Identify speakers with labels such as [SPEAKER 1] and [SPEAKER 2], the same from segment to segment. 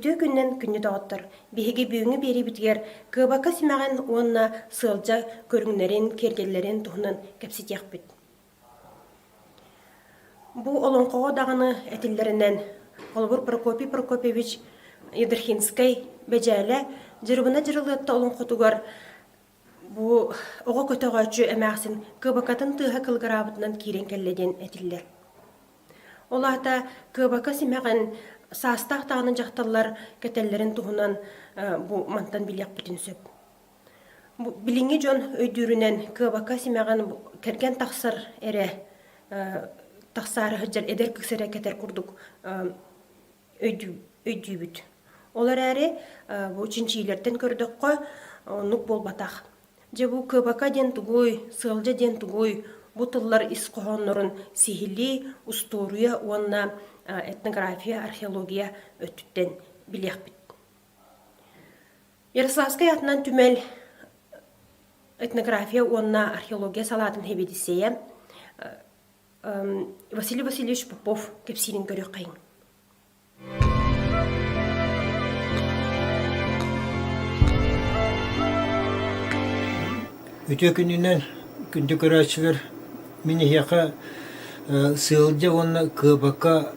[SPEAKER 1] Үтүү күннен күнні доғыттыр. Беге бүйіңі бері бітгер, кыбака симаған онна сылжа көріңнерін, кергелерін тұхынан кәпсетек біт. Бұ олонқоға дағаны әтілдерінен Олбур Прокопий Прокопьевич Едерхинскай бәжәлі жырыбына жырылытта олонқотуғар бұ оға көтіғачу әмәқсін кыбакатын тыға кылғарабытынан кирен кәлледен әтілдер. Олата кыбака симаған састақ тағының жақталар кәтәллерін тұғынан бұ мантан білек бүтін сөп. Біліңі жон өйдүрінен кыбака симаған кәрген тақсыр әрі тақсары ғыджар әдер күксірі кәтер күрдік өйдүй бүт. Олар әрі бұ чинчилерден көрдік қой нұқ бол батақ. Же бұ кыбака ден тұғой, сылжа ден тұғой, бұ тыллар ис қоғанларын сихили, усторуя, онна этнография, археология өттіттен білек біт. Ярославскай атынан түмел этнография, онна археология салатын хебедісея Василий Васильевич Попов кепсирин көрі қайын.
[SPEAKER 2] Өте күнінен күнді көрәчілер мені яқа сылжа онна кыбака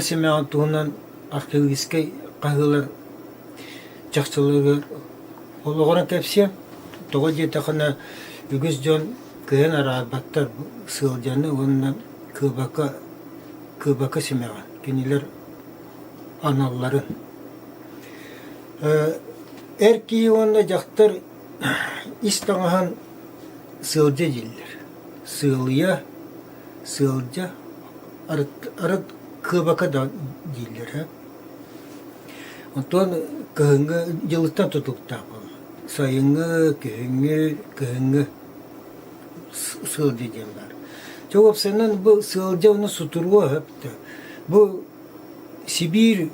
[SPEAKER 2] семяған туғынан археологическай қағылар жақсылығы олығырын кәпсе тоғы жетақына үгіз жон күйен арабаттар сылжаны онна кыбака семяған кенелер аналарын әркей онна жақтар истаңахан сылжа желдер. Сылжа, арыт кыбака да желдер. Онтон күйіңі жылыттан тұтылықта бұл. Сайыңы, күйіңі сылжа жел бар. Жоғып сенен бұл сылжа оны сұтыруа өпті. Бұл Сибир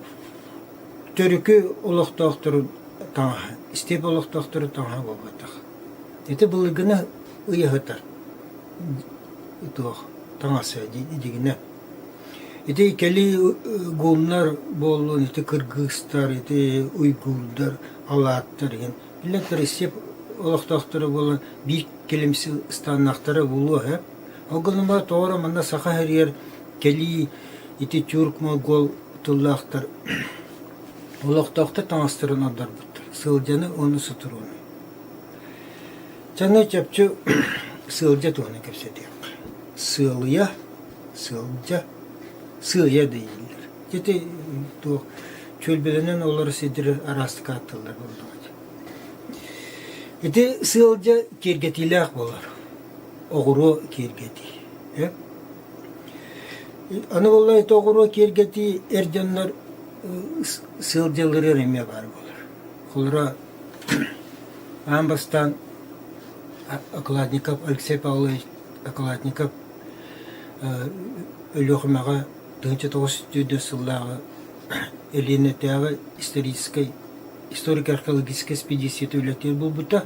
[SPEAKER 2] төрікі олықтақтыры таңа, істеп олықтақтыры таңа болғатақ. Эти былыгына ыйығытар. Таңасы дегіне. Эти кәлі ғолынар болуын, эти кыргызстар, эти уйгурдар, алаттар. Билеттер істеп олықтақтыры болуын бейік келемсі станақтары болуы. Оғылыма тоғыра манда сақа әрер кәлі эти тюрк монгол тұллақтар. Олықтақтар таңастырын адар бұттыр. Сылжаны оны сұтыруыны. Жаңа чапчу сылжа туғаны көпсетек. Сылыя, сылжа, сылыя дейілдер. Жеті чөлбеленен олар седір арастыққа аттылар болды. Еті сылжа кергетилақ болар. Оғыру кергети. Аны болай оғыру кергети әрденлер сылжалары реме бар болар. Қолыра амбастан Окладников, Алексей Павлович Окладников өліғымаға 1900 сыллағы Эленетяға историко-археологическая экспедиция өлеттер бұл бұта.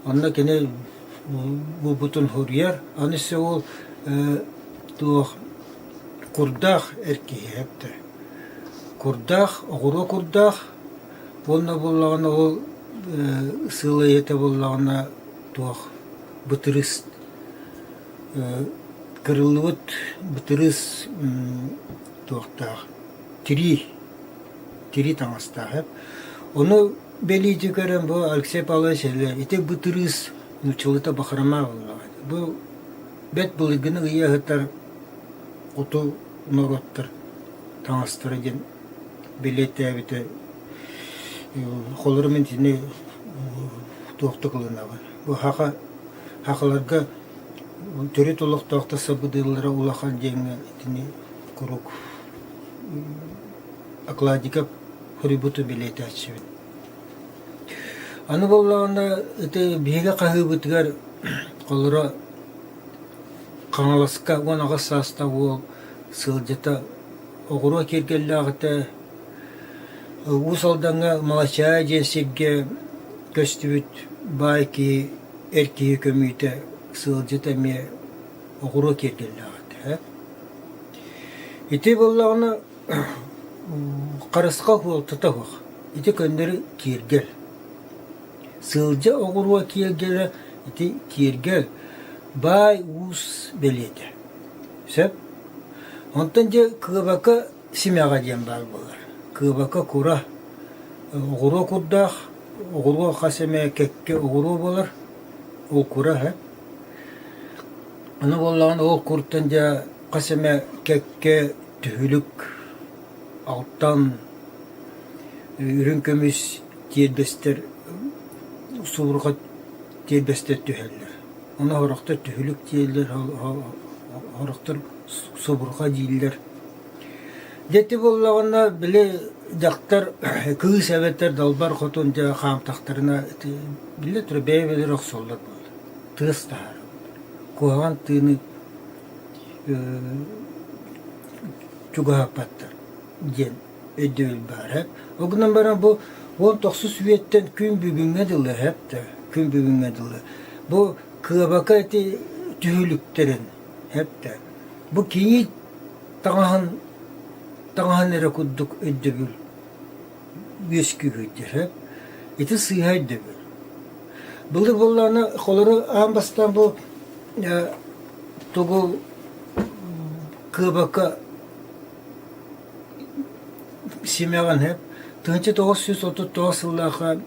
[SPEAKER 2] Онна кене бұл бұтын хұрияр. Анысы ол құрдақ әркеге әпті. Құрдақ, оғыру құрдақ, болна болағына ол сылы еті болағына бытырыс кырылыт бытырыс тири таңастағы. Оны бәлі жүгерен бұл Алексей Павлович әлі еті бытырыс нүчіліті бақырама болған. Бұл бәт бұлығыны ұяғытар құту нороттар таңастыры ден бәлетті әбіті қолырымен тіне тоқты қылына бар. Бұл хақыларға түрі толықтақты сабыдылары улақан жеңі күрік Окладников хүрібіті білеті әтші. Аны болағында беге қағы бұтығар қолыра қаңаласқа онаға саста ол сылжата оғыруа кергелі ағыта ұсалдаңа малача женсеге көстібіт байки эркиги көмүйті сылжыта ме оғыру кергелі ағыты. Ити болағына Қарысқа хуалтыта хуақ. Ити көндері кергел. Сылжа оғыруа кергелі ити кергел. Бай уус беледі. Сөп? Онтан же кыбака семяға дем бар болар. Кыбака кура. Оғыру курдақ, оғыру қасеме кекке оғыру болар. Ол кура, ха? Аны болған ол курттан же қасеме кекке түхілік алттан үрін көміс тербестер, суырға тербестер түхелер. Оны хорақтар түхілік дейілер, хорақтар собырға дейілер. Деті болағына біле жақтар күйі сәбеттер далбар қотын жа қамтақтарына біле тұры бәйбелер оқсолдар болды. Тығыз тағары болды. Қоған тыны чуға апаттар. Ден өйдөйл бар. Оғынан баран бұл 19 сүйеттен күн бүгінге дылы әпті. Күн бүгінге дылы. Бұл күйабака әті түйіліктерін әпті. Бұл кейі таңахан әрі күддік өйдөбіл. Өскі өйдер. Еті сыйға өйдөбіл. Бұлды болағына қолыры ағын бұл тұғы күйабака семьяған әп. 1939 жылдағы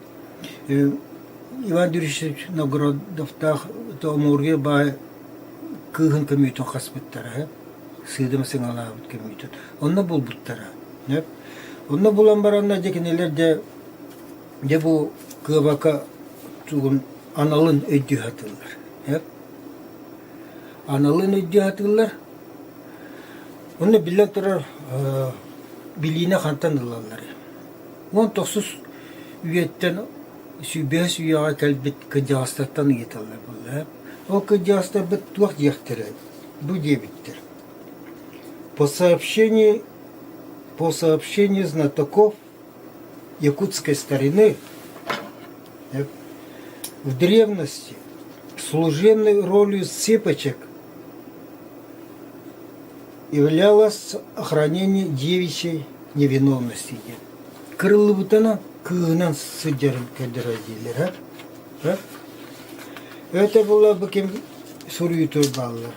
[SPEAKER 2] Иван Дюришевич Новгородовтақ Томурге бай күйін көмейтін қасбеттері әп. Сыйдым сыңала бұт көмейтін. Онна бұл бұттары. Онна бұлан баранна декенелер де бұл күйабака тұғын аналын өйді хатылар. Аналын өйді хатылар. Оны білек тұрар билине хантан ылалар. 19 үйеттен сүйбес үйаға кәлбет кыджастаттан еталар бұл. Ол кыджастар біт туақ дияқтыры. Бұл дебіттір. По сообщению знатоков якутской старины, в древности служебной ролью цепочек являлось охранение девичьей невиновности. Крылы бутана кыгынан сыдерін кәдірәдейлер. Это была бы кем сурьютур баллар.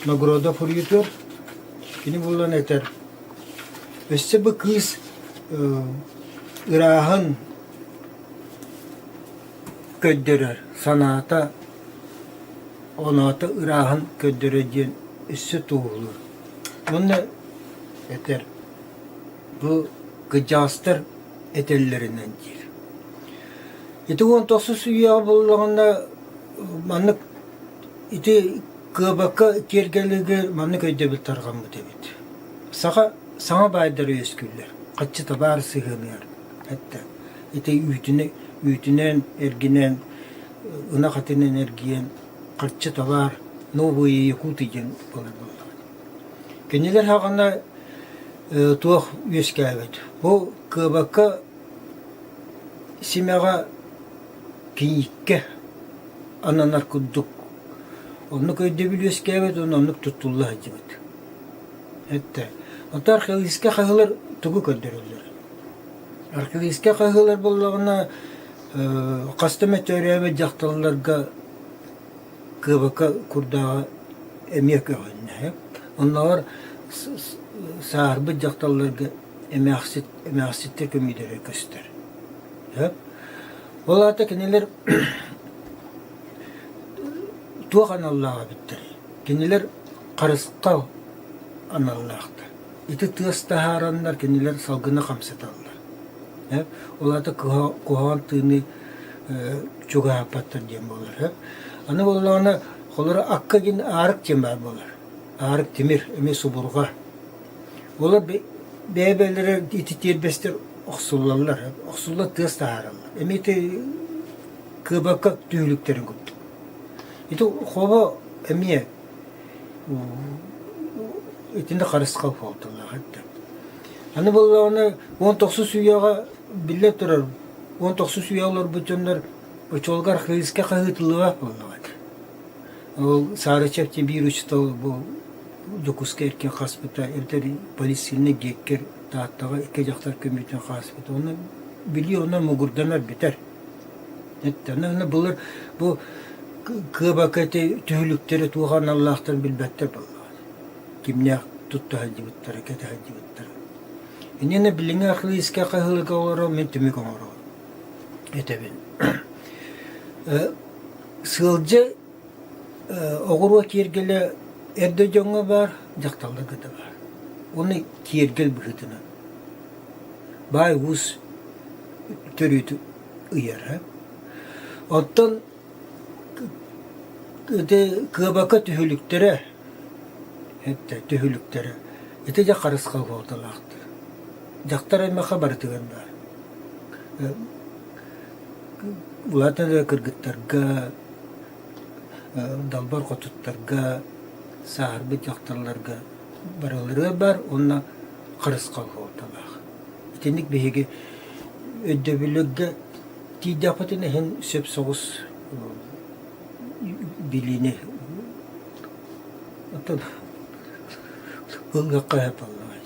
[SPEAKER 2] Нагорода сурьютур. Кені болан әтер. Өсі бұл кыз ырағын көддерер. Саната оната ырағын көддереден үсі туғылыр. Оны әтер. Бұл кыджастыр әтеллерінен дейір. Еті 19 үйе болғанда манық еті кыбака кергелігі манық өйде біл тарған бұд әбет. Саңа байдар өскілер. Қатшы табар сығыныр. Әтті. Еті үйтінен, әргінен, ұна қатынен әргіен, қатшы табар, новые якуты ген болар болар. Кенелер хағана туақ өскі әбет. Бұл кыбака семяға кейікке ананар күддік. Оны көйде біл өскі әбет, оны тұттулы әдемет. Әтті. Ота археологическа қағылар түгі көндірілер. Археологическа қағылар болағына қастаме төрәбе жақталыларға кыбака күрдағы әмек өғінне. Онлар саарбы жақталыларға әмәқсеттер көмейдері көстер. Ол ата кенелер туақ аналлаға біттір. Кенелер қарысқал аналлақты. Ити тыас тахараннар кенелер салгына қамсаталар. Оларды куған тыны чуға апаттар дем болар. Аны болағына қолары аққа ген арық дем бар болар. Арық темір, әме субұрға. Олар бәйбәлері ити тербестер оқсулалар. Оқсулар тыас тахаралар. Әме ити кыбақа түйіліктерін көпті. Ити қоба әме итинде қарысқа фалтылар. Аны болағына 19 үйаға біле тұрар. 19 үйалар бүтінлер ұчолғар қиызға қағытылыға болағады. Ол сары чәптен бір ұчытал бұл Жокуска эркен хаспыта, эртери полисийне геккер тааттага эке жактар көмүтүн хаспыта. Оны били онан мугурданар битер. Аны булар бу кыбакаты түһүлүктөрү туган Аллахтан билбеттер булар. Кимне тутту хадибуттар, кете хадибуттар. Инене билиңе ахлы иске кахылыга олоро мен түмүк оңоро. Этебин. Сылжы огуруа киргеле эрдө жоңго бар, жакталдыгы да бар. Оны киргел быхытына. Бай уз төрүтү ыяра. Оттон кыбака түһүлүктөрө, хетте түһүлүктөрө. Эте жа карыска болдулакты. Жактар эме хабар тыган бар. Улата да кыргыттарга, далбар котуттарга, саарбы жактарларга баралары бар, онна карыска болдулак. Этендик беге өдөбүлөггө тидапатын хен сөп соғыс билини. Атын булга кайып аллай.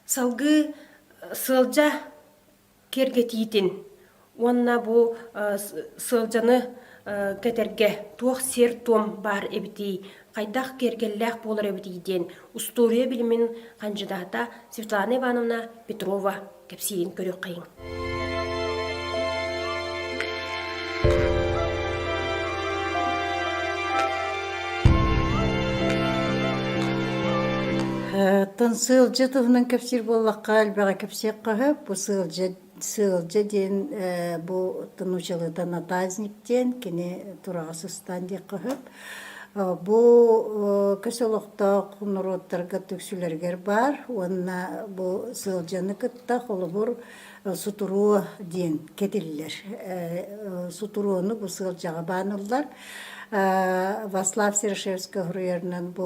[SPEAKER 1] Салгы сылжа кергетиитин. Онна бу сылжаны кетерге туох сер том бар эбити. Кайдах кергеллях болар эбитиден. Устория билимин кандидата Светлана Ивановна Петрова кепсиин көрөк кайын.
[SPEAKER 3] Тон сылжы туһунан кепсир боллакка албага кепсек кахып, бу сылжы ден бу тынучылыдан атазниктен кене турасыстан де кахып. Бу көсөлөктө кунуроттарга төксүлөргөр бар, онна бу сылжаны кытта холобур сутуруу ден кетиллер. Сутурууну бу сылжага баанылар. Васлав Сершевский хуруярнан бу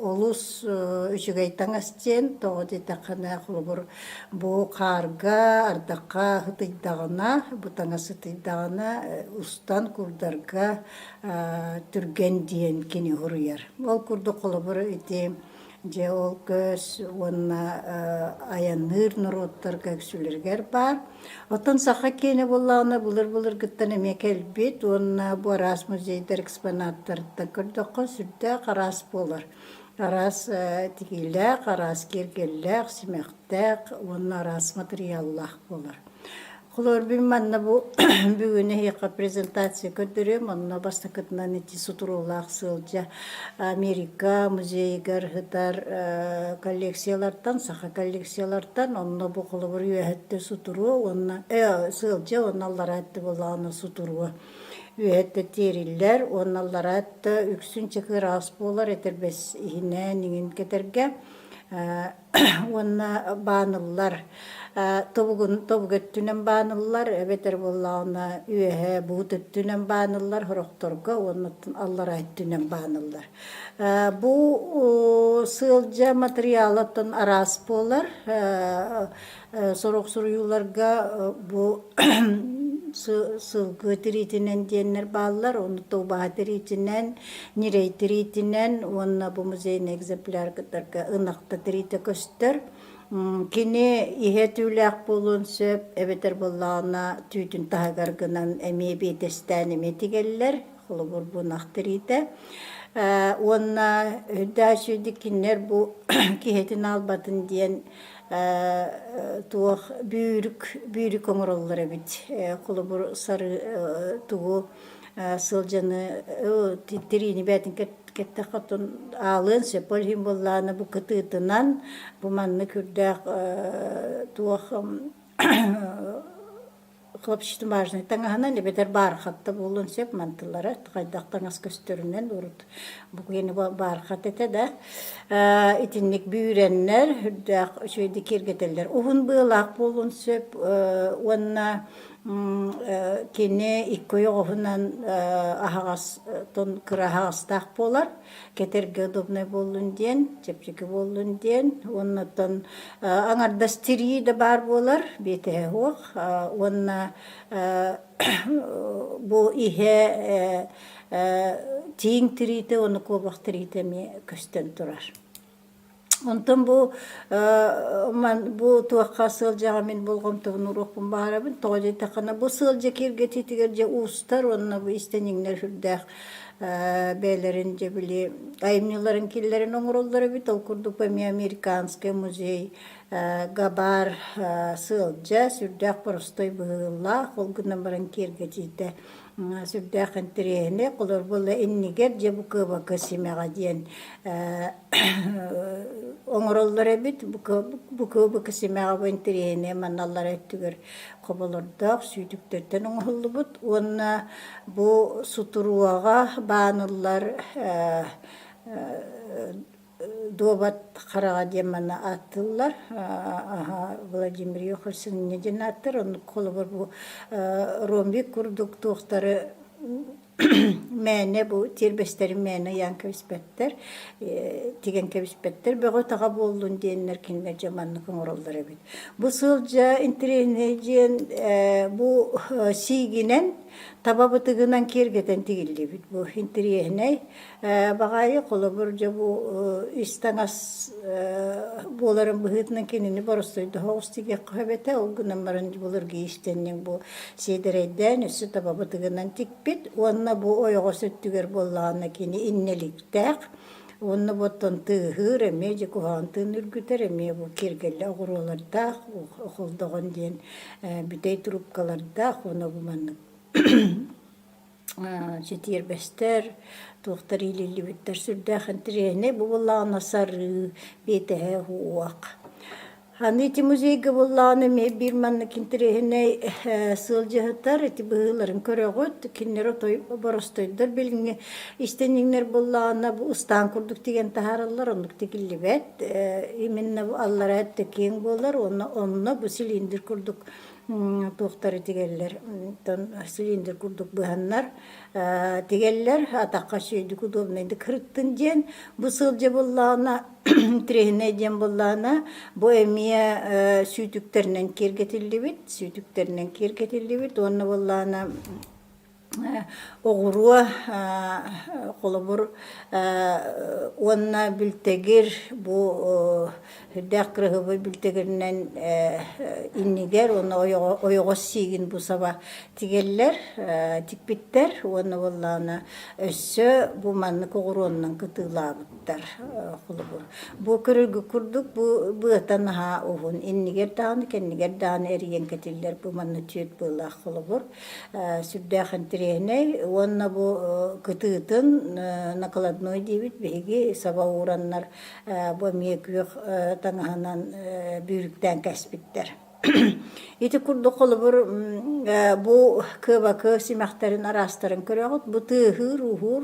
[SPEAKER 3] олус үчүгейтан астен тоғыды тақына құлыбыр бу қарга ардаққа хытыйдағына, бұтаңа сытыйдағына устан күрдарға түрген дейін кені хуруяр. Ол күрді құлыбыр ете же ол көз онна аяныр нұроттар көксүлергер бар. Отын сақа кені болағына бұлыр гыттан эме келбет, онна бу арас музейдер экспонаттарда көрдіққа сүрді қарас болар. Қарас тигілі, қарас кергелі, симектәк, онна арас материаллах болар. Құлыр бім манна бу бүгіні хейқа презентация көдірем, онна бастакытынан еті сутурулақ сылжа Америка музейгер хытар коллекциялардан, саха коллекциялардан, онна бу құлыбыр үйәтті сутуру, онна сылжа, онна алларатты болағына сутуру. Үйәтті териллер, онна алларатты үксін чекыр ас болар, етербес ихінен еңін кетерге. Онна бааныллар, тобугөттүнен бааныллар, эбетер боллағына үйәе буутөттүнен бааныллар, хорокторга, оннатын аллар айттүнен бааныллар. Бу сылжа материалатын арас болар, сорок суруюларга бу сылгы тиритинен диеннер баалар, оны тоба тиритинен, нирей тиритинен, онна бу музейн экземпляр кытарга ынакта тирите көстөр. Кини ihe түүләк болун сөп, эбетер боллағына түйтін тағаргынан әме бетестән әме тигеллер, қолы бұр бұнақ тирите. Онна үдәшүді кинер бу кихетін албатын диен туох бүйрік оңыроллар әбіт. Қолы бұр сары туғу сылжаны тирини бәтін кетті қатын алын сөпөл хим болланы бұ кытытынан бұ манны күрдәк туох қылапшыты мажны таңағынан лебетер бар қатты болын сөп мантылары қайдақтан ас көстөрінен ұрыт бұ ені бар қат еті да итіннік бүйреннер үрдәк шөйді кергетелер ұғын бұлақ болын сөп онна Kene ikkoy oğunan ahağas ton kırahağastaq bolar. Keterge udobnay bollun diyen, çepçeki bollun diyen. Ondan aŋardas tiri de bar bolar. Bete hoq. Onna bu ihe tiğin tirite onu kobaq tirite mi kösten turar. Ondan bu tuakka sılcağa men bolğum tuğunu ruhpun baharabın. Toğca takana bu sılca kirgeti tigerce ustar. Onna bu isteningler hürdağ beylerince bili ayımlıların killerin oŋurolları bit. Ol kurduk bami Amerikanskı muzey gabar sılca sürdağ prostoy bığılla. Ol günden baran kirgeti de sürdağın tirehine. Kolor bolla enniger je bu kıba kısımağa diyen oŋurolları bit. Bu kıba kısımağa bu tirehine manallar ettüger kobolordaq süydüklerden oŋurollu bit. Onna bu suturuağa bağınırlar Dobat Karağa diye bana attılar. Vladimir Yokhorsin neden attır? Onu kolubur bu rombik kurduk tuğtarı mene bu tirbesteri mene yan kevispetler tigen kevispetler beğo tağa bollun diyenler kinler zamanlık oğrolları bit. Bu sılca interneciyen bu siginen tababıtığından kergeten tigildi bit. Bu interiyene bağayı kolaburca bu istanas boların bıhıtının kendini barostoydu. Hoğustige kahvete o günden barıncı bulur giyiştenin bu şeydereyden üstü tababıtığından tik bit. Onna bu oyoğu süttüger bollağına kini inneliktek. Onna botan tığır eme, je kuhan tığın ürgüter eme bu kergelle oğrularda, okulduğun diyen bütey trupkalarda, ona bu manlık. Jetir bester, tuğtar ilili bitter sürdağın trene, bu bollağına sarı, betehe huaq. Hani iti muzeyge bollağına me bir manlık intirehine sılca hıtar, iti bığıların köreğut, kinler otoy borostoydur. Bilgin isteningler bollağına bu ustan kurduk diyen taharallar, onluk tekilli bet. Iminne bu allara ettekin bollar, onunla bu silindir kurduk. Tuğtarı tigeller, silindir kurduk bıhanlar, tigeller, ataqqa süydük udobnaydı kırıttın diyen, bu sılca bollağına, trehine diyen bollağına, bu emiye süydüklerinin kergetilli bit, onu bollağına oğruğa kolobur onna bültegir bu hüddaqrıhı bültegirinden inniger onu oyoğu sigin bu sabah tigeller tikbitter onu vallana össö bu manlık oğru ondan kıtılabıttar kolobur bu kırılgı kurduk bu bıhtan ha ohun inniger dağını kenniger dağını eriyen ketiller bu manlı tüyet bılah kolobur süddaqın trehine onna bu kıtıtın nakaladnoy dibit begi sabah uğranlar bu miyeküyük tanıhanan büyükten kesbitler. İti kurdu kolubur bu kıbakı simaktarın arastarın körüğüt bu tığır uhur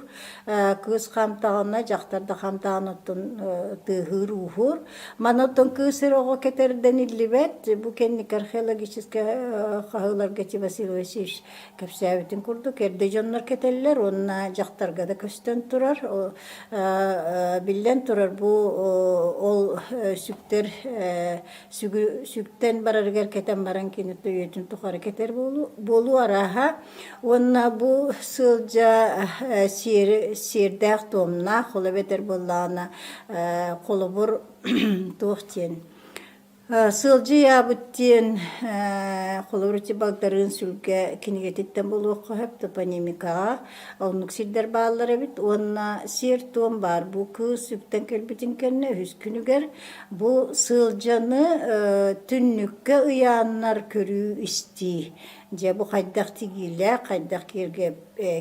[SPEAKER 3] kız kamtağına jaktarda kamtağınıttın tığır uhur manıttın kısır oğu keterden illibet bu kendik arkeologiske kahılar geçi Vasilovich kapsavitin kurdu kerde jonlar keteller onna jaktarga da kösten turar billen turar bu ol sükter sükten barar gerketen baran kini tüyütün tukarı keter bolu araha onna bu sılca sirdağ tomna kola beter bollağına kolubur tuğtien sılcı yabıttien kolubur bagdarın sülge kinigetitten bolu hep toponimika onluk sirder bağları bit onna sir tom var bu kız sükten kelbitin kenne hüskünüger bu sılcanı tünnükke uyanlar körü isti je bu kaydak tigile kaydak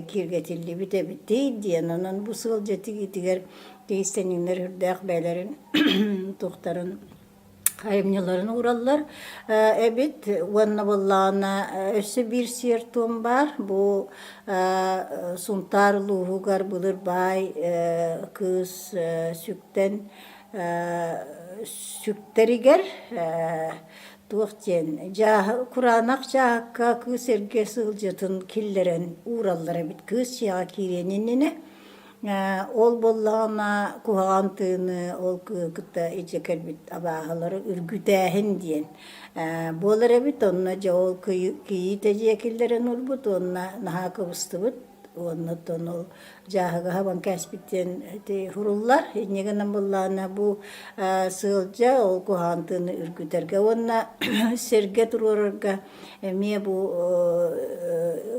[SPEAKER 3] kirgetilli bite bitti diyen onun bu sılca tigiger değisteninler hürdağ beylerin tuğtarın kayımcıların uğrallar. Evet, vanna vallana össe bir siyertum var. Bu suntar luhugar bulur bay kız sükten sükteriger Туохтен жа куранак жаакка кыз эрге сылжатын киллерен ураллара бит кыз чыга киренинне ол боллагана кухагантыны ол кыта ичекер бит абагалары үргүтәһин диен болар бит онна жа ол кийите жекиллерен урбут онна наха кыбыстыбыт оннотон ол жаһага хабан кәспиттен хуруллар инегенен буллана бу сылжа ол кухантыны үргүтерге онна серге турурга эме бу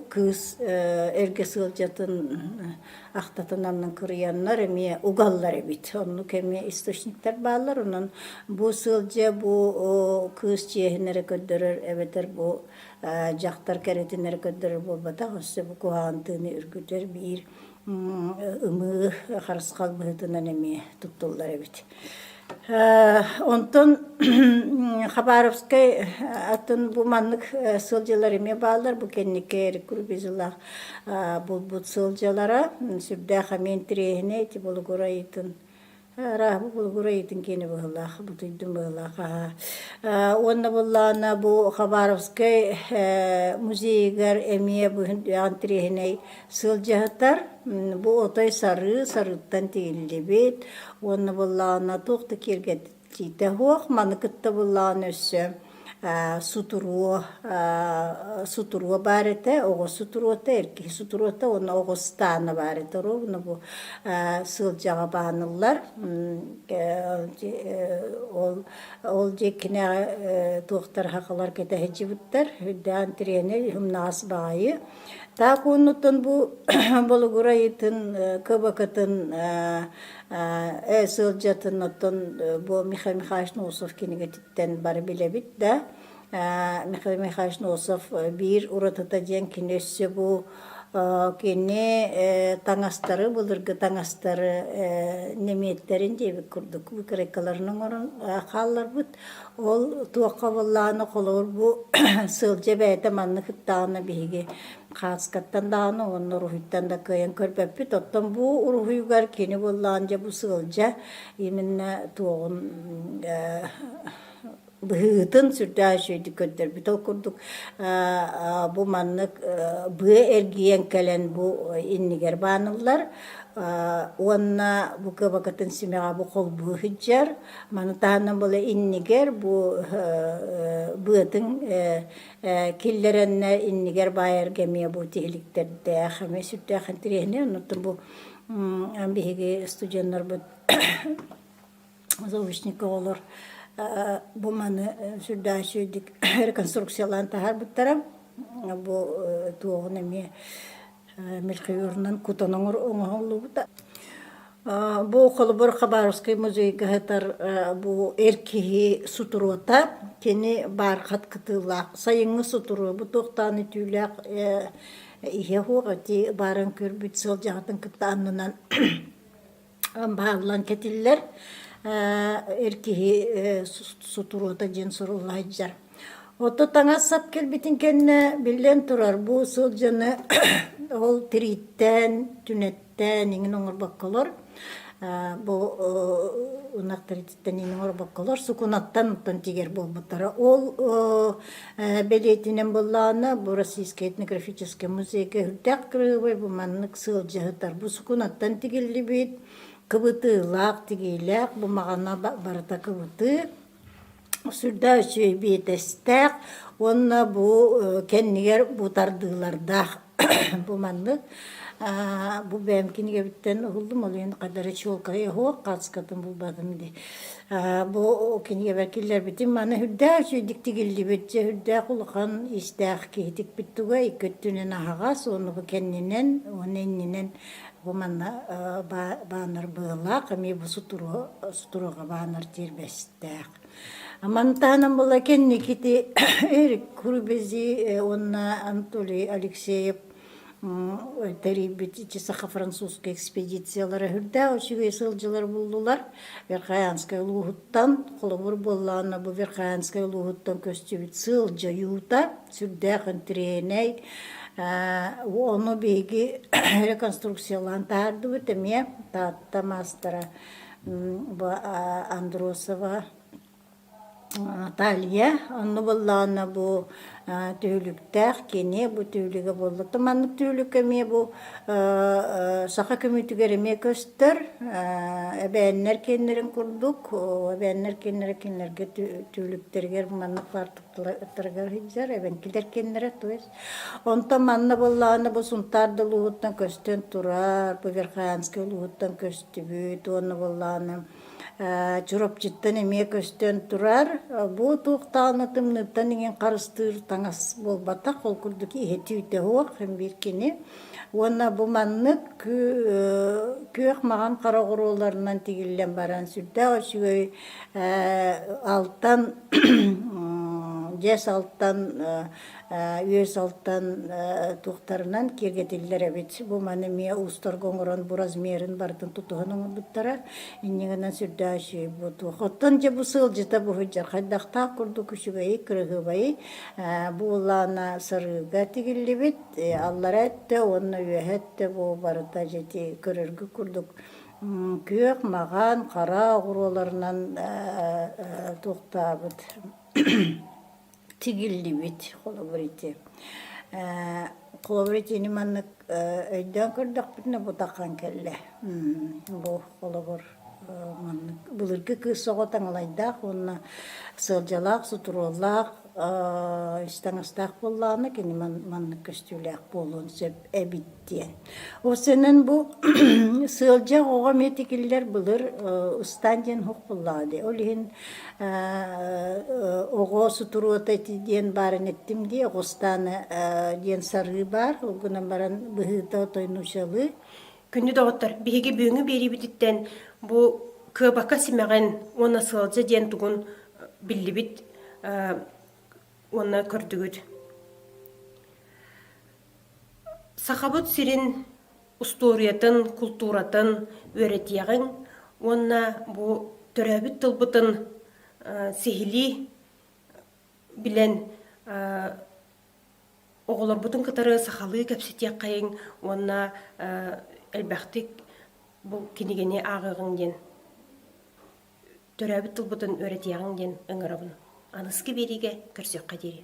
[SPEAKER 3] кыз эрге сылжатын ахтатананын кырыяннар эме угаллар бит онну кеме источниктер баалар онун бу сылжа бу кыз чехинере көдөрөр эбетер бу жактар керетинер көдөрөр болбата осы бу кухантыны үргүтер бир ымы харыскал быһытынан эме туттуллар эбит. Онтон Хабаровскай атын бу маннык сылжалар эме баалар бу кеннике эрик курбизулах бу сылжалара сүрдәха мен тирехине ти болгорайтын рахбу болгорайтын кени быһылах бу түйдүм быһылах онна буллана бу Хабаровскай музейгер эме бу тирехине сылжатар бу отой сарыттан тииллибит онна буллана тохта киргет тите хуак маныкытта буллана өссө сутуруа барете ого сутуруота эрки сутуруота онна огостана барете ровно бу сылжага бааныллар ол жекине тохтар хакалар кете хеджибуттар дан тирене хумнаас баайы та кунутун бу болгурайтын кыбакытын сылжатын оттон бу Михаил Михайлович Носов кинеге титтен бары билебит да Михаил Михайлович Носов бир уратата жен кинесе бу кене таңастары булыргы таңастары неметтерин дебик курдук бу крекаларынын орун халлар бут ол туакка болланы колор бу сылжа бәйте манны кыттааны биги каскаттан дааны онно рухиттан да кыйын көрбөппүт оттон бу рухуйгар кени боллаанжа бу сылжа именно туогун быһытын сүрдää шөйдү көттөр битол курдук бу маннык бы эргиен келен бу иннигер бааныллар онна бу кыбакатын симега бу кол быһыджар манытаанан бола иннигер бу быытын киллеренне иннигер баайерге бу тииликтерде хаме сүрдää хантирехне оннотун бу амбиги студенттер бу заучники олор бу маны сүрдää шөйдүк реконструкциялан тахар буттара бу туогун эме мелкиюрунан кутаноңор оңолубута бу холбор Хабаровский музейге хатар бу эркиги сутуруота кени бар хаткытылак сайыңы сутуру бу токтаны түүлак ihe хугати барын көрбүт сылжагатын кыттаанынан баалан кетиллер эркиги сутуруота жен сурулайжар ото таңа сап келбитин кенне билен турар бу сылжаны ол тириттен түнеттен иңин оңор бакколор бу унак тириттен иңин оңор бакколор сукунаттан оттон тигер болбутара ол белетинен боллаана бу Российский этнографический музейге хүрдәк кырыбай бу маннык сылжагытар бу сукунаттан тигиллибит кыбытыылаак тигилэк бу магана барыта кыбыты сүрдää үчүй биетестек онна бу кеннигер бу тардыылардах бу маннык бу бэмкиниге биттен угулдум ол ен кадары чолкая хуак каскатын булбадым ди бу киниге беркиллер битим мана хүрдää үчүй диктигиллибит же хүрдää кулкан истээх киитик биттуга иккөттүнен ахага сону бу кеннинен оненнинен бу манна баанар быылаак эми бу сутуруга баанар тирбестээк амантанам бола кенни кити эрик курбези онна Анатолий Алексеев терибит чисаха французский экспедициялары хүрдää үчүгэй сылжылар булдулар Верхоянская улугуттан колобур боллаана бу Верхоянская улугуттан көстүбүт сылжа юута сүрдää хынтирeeney onu биги реконструкциялан таардыбыт эме таатта мастера Андросова Наталья, онны боллана бу түүлүктәх кене бу түүлүгө болду. Томаннык түүлүккө ме бу саха көмүтүгереме көстөр, эбәннәр кеннерин курдук, эбәннәр кеннерге түүлүктергер маннык партыктыргар хиджар, эбәнкилер кеннере туес. Онта манна боллана бу сунтарды лууттан көстөн турар, бу Верханский лууттан көстүбүт, онны боллана чурап життен эме көстөн турар. Бу туктааны тымныттан деген карыстыр таңас болбата кол курдук ихети үтө хуак hem биркени. Онна бу маннык көк маган карагырооларынан тигиллен баран сүрдө өсүгөй алтан жес алтан үес алтан туктарынан киргетиллер эбит. Бу маны мия устар гоңорон бу размерин бардын тутугунун буттара иннигенен сүрдөшү бу тухоттон же бу сылжыта бу хыжар кайдакта курду күшүгөй кырыгыбай бу лана сырыга тигиллибит аллар этте онна үехетте бу барыта жети көрөргү курдук көк маган кара огуроолорунан туктабыт тигиллибит холобрите. Холобрите ни маннык өйдөн көрдөк битне бу такан келле. Бу холобор маннык булыргы кысого таңлайдак онна сылжалак сутурулак истаңастак болланы кени маннык көстүлөк болун сеп эбиттен. Осенен бу сылжа ого метикиллер булыр устанден хук буллады. Олин ого сутурута тиден барын еттим ди огостаны ден сары бар. Огунан баран быхыта тойнушалы.
[SPEAKER 1] Күнді доғыттар, беге бүйіңі бері бітіттен бұ көбақа симеген оны сылжы ден тұғын білі біт оны көрдігід. Сақабыт сирин усториятын, культуратын өретияғын, оны бұ төрәбіт тұлбытын сехили білен оғылар бұтын кытары сақалы көпсетек қайын, оны әлбәқтік бұл кенегене ағығын ден. Төрәбіт тұлбытын өретияғын ден ұңырабын. Анысқы береге көрсек қадері.